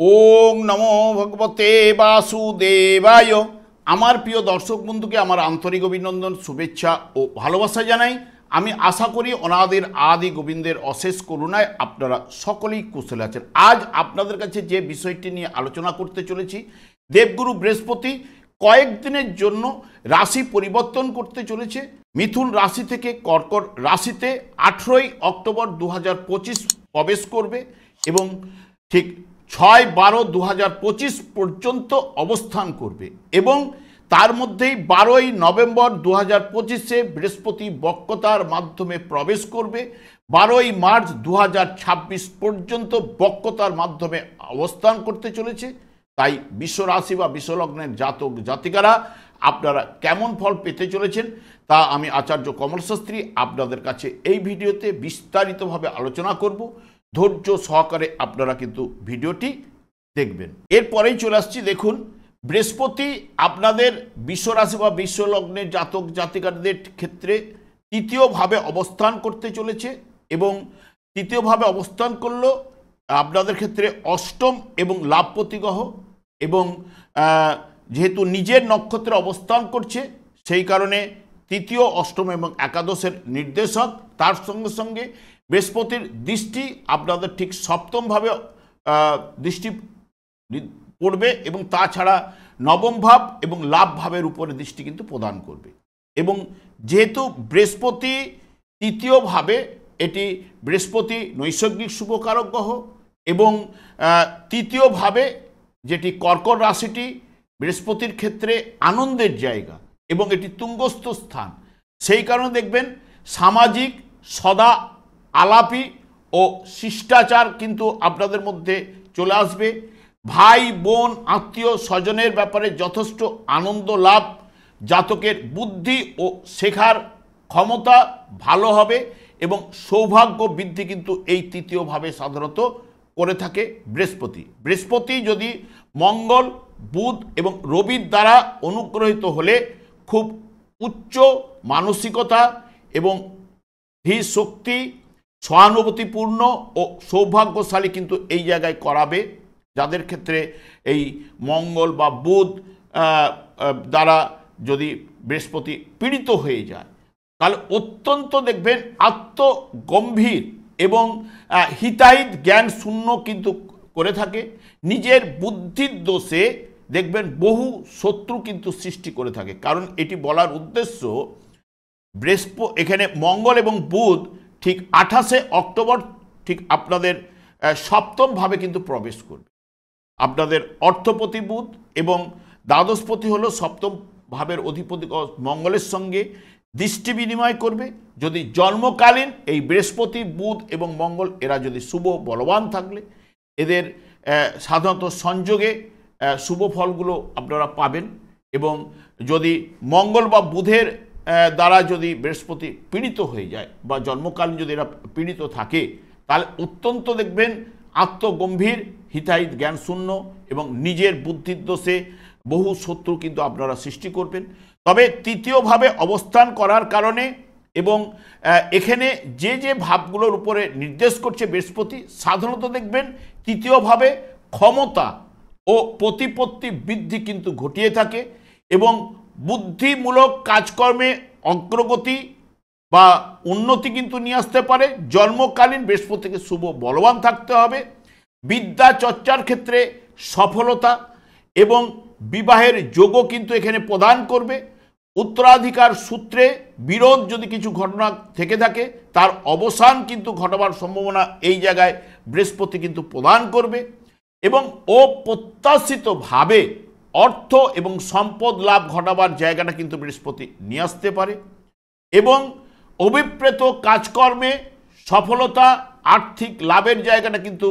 ওং নমো ভগবতে বাসুদেবায়। আমার প্রিয় দর্শক বন্ধুকে আমার আন্তরিক অভিনন্দন, শুভেচ্ছা ও ভালোবাসা জানাই। আমি আশা করি অনাদের আদি গোবিন্দের অশেষ করুণায় আপনারা সকলেই কুশলে আছেন। আজ আপনাদের কাছে যে বিষয়টি নিয়ে আলোচনা করতে চলেছি, দেবগুরু বৃহস্পতি কয়েকদিনের জন্য রাশি পরিবর্তন করতে চলেছে। মিথুন রাশি থেকে কর্কট রাশিতে 18ই অক্টোবর 2025 প্রবেশ করবে এবং ঠিক 6/12/2025 পর্যন্ত অবস্থান করবে এবং তার মধ্যেই 12ই নভেম্বর 2025-এ বৃহস্পতি বক্রতার মাধ্যমে প্রবেশ করবে। 12ই মার্চ 2026 পর্যন্ত বক্রতার মাধ্যমে অবস্থান করতে চলেছে। তাই বিশ্বরাশি বা বিশ্বলগ্নের জাতক জাতিকারা আপনারা কেমন ফল পেতে চলেছেন তা আমি আচার্য কমল শাস্ত্রী আপনাদের কাছে এই ভিডিওতে বিস্তারিতভাবে আলোচনা করব। ধৈর্য সহকারে আপনারা কিন্তু ভিডিওটি দেখবেন। এরপরেই চলে আসছি, দেখুন বৃহস্পতি আপনাদের বিশ্বরাশি বা বিশ্বলগ্নের জাতক জাতিকাদের ক্ষেত্রে তৃতীয়ভাবে অবস্থান করতে চলেছে এবং তৃতীয়ভাবে অবস্থান করলেও আপনাদের ক্ষেত্রে অষ্টম এবং লাভপতি গ্রহ এবং যেহেতু নিজের নক্ষত্রে অবস্থান করছে সেই কারণে তৃতীয়, অষ্টম এবং একাদশের নির্দেশক। তার সঙ্গে সঙ্গে বৃহস্পতির দৃষ্টি আপনাদের ঠিক সপ্তমভাবে দৃষ্টি পড়বে এবং তাছাড়া নবম ভাব এবং লাভ ভাবের উপরে দৃষ্টি কিন্তু প্রদান করবে। এবং যেহেতু বৃহস্পতি তৃতীয়ভাবে, এটি বৃহস্পতি নৈসর্গিক শুভকারক গ্রহ এবং তৃতীয়ভাবে যেটি কর্কট রাশিটি বৃহস্পতির ক্ষেত্রে আনন্দের জায়গা এবং এটি তুঙ্গস্থ স্থান, সেই কারণে দেখবেন সামাজিক সদা আলাপি ও শিষ্টাচার কিন্তু আপনাদের মধ্যে চলে আসবে। ভাই বোন আত্মীয় স্বজনের ব্যাপারে যথেষ্ট আনন্দ লাভ, জাতকের বুদ্ধি ও শেখার ক্ষমতা ভালো হবে এবং সৌভাগ্য বৃদ্ধি কিন্তু এই তৃতীয়ভাবে সাধারণত করে থাকে বৃহস্পতি। বৃহস্পতি যদি মঙ্গল, বুধ এবং রবির দ্বারা অনুগ্রহিত হলে খুব উচ্চ মানসিকতা এবং ধীর শক্তি, সহানুভূতিপূর্ণ ও সৌভাগ্যশালী কিন্তু এই জায়গায় করাবে। যাদের ক্ষেত্রে এই মঙ্গল বা বুধ দ্বারা যদি বৃহস্পতি পীড়িত হয়ে যায় তাহলে অত্যন্ত দেখবেন আত্মগম্ভীর এবং হিতাহিত জ্ঞান শূন্য কিন্তু করে থাকে। নিজের বুদ্ধির দোষে দেখবেন বহু শত্রু কিন্তু সৃষ্টি করে থাকে। কারণ এটি বলার উদ্দেশ্য, এখানে মঙ্গল এবং বুধ ঠিক 28শে অক্টোবর ঠিক আপনাদের সপ্তমভাবে কিন্তু প্রবেশ করবে। আপনাদের অর্থপতি বুধ এবং দ্বাদশপতি হলো সপ্তম ভাবের অধিপতি মঙ্গলের সঙ্গে দৃষ্টি বিনিময় করবে। যদি জন্মকালীন এই বৃহস্পতি, বুধ এবং মঙ্গল এরা যদি শুভ বলবান থাকলে এদের সাধারণত সংযোগে শুভ ফলগুলো আপনারা পাবেন। এবং যদি মঙ্গল বা বুধের দ্বারা যদি বৃহস্পতি পীড়িত হয়ে যায় বা জন্মকালীন যদি এরা পীড়িত থাকে তাহলে অত্যন্ত দেখবেন আত্মগম্ভীর, হিতাহিত জ্ঞান শূন্য এবং নিজের বুদ্ধির দোষে বহু শত্রু কিন্তু আপনারা সৃষ্টি করবেন। তবে তৃতীয়ভাবে অবস্থান করার কারণে এবং এখানে যে যে ভাবগুলোর উপরে নির্দেশ করছে বৃহস্পতি, সাধারণত দেখবেন তৃতীয়ভাবে ক্ষমতা ও প্রতিপত্তি বৃদ্ধি কিন্তু ঘটিয়ে থাকে এবং বুদ্ধিমূলক কাজকর্মে অগ্রগতি বা উন্নতি কিন্তু নিয়ে আসতে পারে। জন্মকালীন বৃহস্পতিকে শুভ বলবান থাকতে হবে। বিদ্যা চর্চার ক্ষেত্রে সফলতা এবং বিবাহের যোগও কিন্তু এখানে প্রদান করবে। উত্তরাধিকার সূত্রে বিরোধ যদি কিছু ঘটনা থেকে থাকে তার অবসান কিন্তু ঘটাবার সম্ভাবনা এই জায়গায় বৃহস্পতি কিন্তু প্রদান করবে এবং অপ্রত্যাশিতভাবে অর্থ এবং সম্পদ লাভ ঘটাবার জায়গাটা কিন্তু বৃহস্পতি নিয়ে আসতে পারে এবং অভিপ্রেত কাজকর্মে সফলতা, আর্থিক লাভের জায়গাটা কিন্তু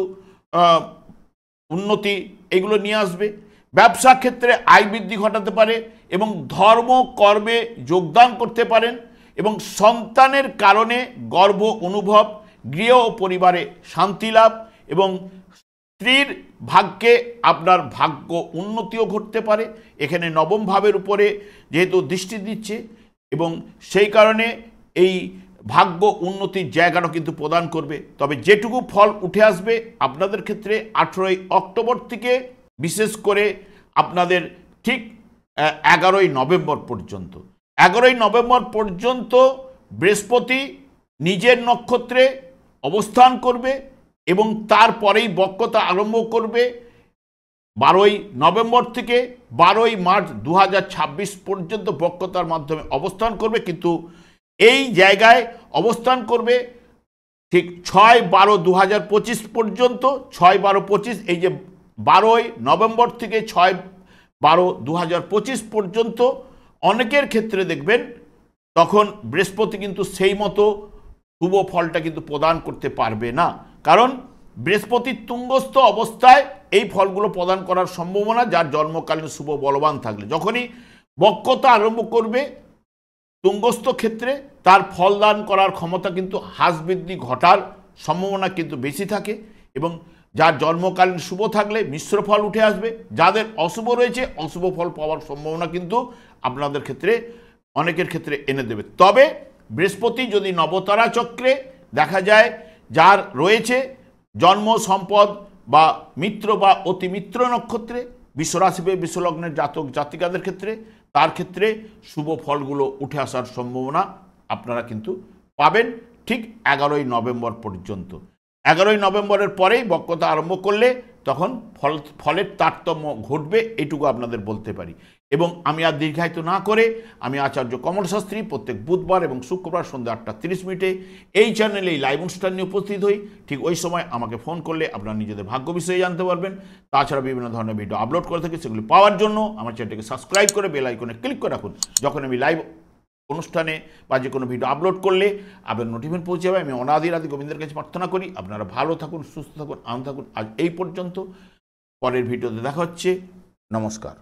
উন্নতি এগুলো নিয়ে আসবে। ব্যবসা ক্ষেত্রে আয় বৃদ্ধি ঘটাতে পারে এবং ধর্ম কর্মে যোগদান করতে পারেন এবং সন্তানের কারণে গর্ব অনুভব, গৃহ ও পরিবারে শান্তি লাভ এবং স্ত্রীর ভাগ্যে আপনার ভাগ্য উন্নতিও ঘটতে পারে। এখানে নবম ভাবের উপরে যেহেতু দৃষ্টি দিচ্ছে এবং সেই কারণে এই ভাগ্য উন্নতির জায়গাটা কিন্তু প্রদান করবে। তবে যেটুকু ফল উঠে আসবে আপনাদের ক্ষেত্রে 18ই অক্টোবর থেকে বিশেষ করে আপনাদের ঠিক 11ই নভেম্বর পর্যন্ত, 11ই নভেম্বর পর্যন্ত বৃহস্পতি নিজের নক্ষত্রে অবস্থান করবে এবং তারপরেই বক্রতা আরম্ভ করবে 12ই নভেম্বর থেকে 12ই মার্চ 2026 পর্যন্ত বক্রতার মাধ্যমে অবস্থান করবে। কিন্তু এই জায়গায় অবস্থান করবে ঠিক 6-12-2025 পর্যন্ত। 6-12-25 এই যে 12ই নভেম্বর থেকে 6-12-2025 পর্যন্ত অনেকের ক্ষেত্রে দেখবেন তখন বৃহস্পতি কিন্তু সেই মতো শুভ ফলটা কিন্তু প্রদান করতে পারবে না, কারণ বৃহস্পতির তুঙ্গস্থ অবস্থায় এই ফলগুলো প্রদান করার সম্ভাবনা যার জন্মকালীন শুভ বলবান থাকলে, যখনই বক্রতা আরম্ভ করবে তুঙ্গস্থ ক্ষেত্রে তার ফলদান করার ক্ষমতা কিন্তু হ্রাস বৃদ্ধি ঘটার সম্ভাবনা কিন্তু বেশি থাকে এবং যার জন্মকালীন শুভ থাকলে মিশ্র ফল উঠে আসবে। যাদের অশুভ রয়েছে অশুভ ফল পাওয়ার সম্ভাবনা কিন্তু আপনাদের ক্ষেত্রে অনেকের ক্ষেত্রে এনে দেবে। তবে বৃহস্পতি যদি নবতারা চক্রে দেখা যায় যার রয়েছে জন্ম সম্পদ বা মিত্র বা অতি মিত্র নক্ষত্রে বিশ্বরাশি বা বিশ্বলগ্নের জাতক জাতিকাদের ক্ষেত্রে তার ক্ষেত্রে শুভ ফলগুলো উঠে আসার সম্ভাবনা আপনারা কিন্তু পাবেন ঠিক 11ই নভেম্বর পর্যন্ত। 11ই নভেম্বরের পরেই বক্রতা আরম্ভ করলে তখন ফলের তারতম্য ঘটবে, এটুকু আপনাদের বলতে পারি। এবং আমি আর দীর্ঘায়িত না করে আমি আচার্য কমল শাস্ত্রী প্রত্যেক বুধবার এবং শুক্রবার সন্ধ্যা 8:30 এই চ্যানেলে এই লাইভ অনুষ্ঠান নিয়ে উপস্থিত হই। ঠিক ওই সময় আমাকে ফোন করলে আপনারা নিজেদের ভাগ্য বিষয়ে জানতে পারবেন। তাছাড়া বিভিন্ন ধরনের ভিডিও আপলোড করে থাকি, সেগুলি পাওয়ার জন্য আমার চ্যানেলটিকে সাবস্ক্রাইব করে বেল আইকনে ক্লিক করে রাখুন। যখন আমি লাইভ অনুষ্ঠানে বা যে কোনো ভিডিও আপলোড করলে আপনার নোটিফিকেশন পৌঁছে যাবে। আমি অনাদি গোবিন্দের কাছে প্রার্থনা করি আপনারা ভালো থাকুন, সুস্থ থাকুন, আনন্দ থাকুন। আজ এই পর্যন্ত, পরের ভিডিওতে দেখা হচ্ছে। নমস্কার।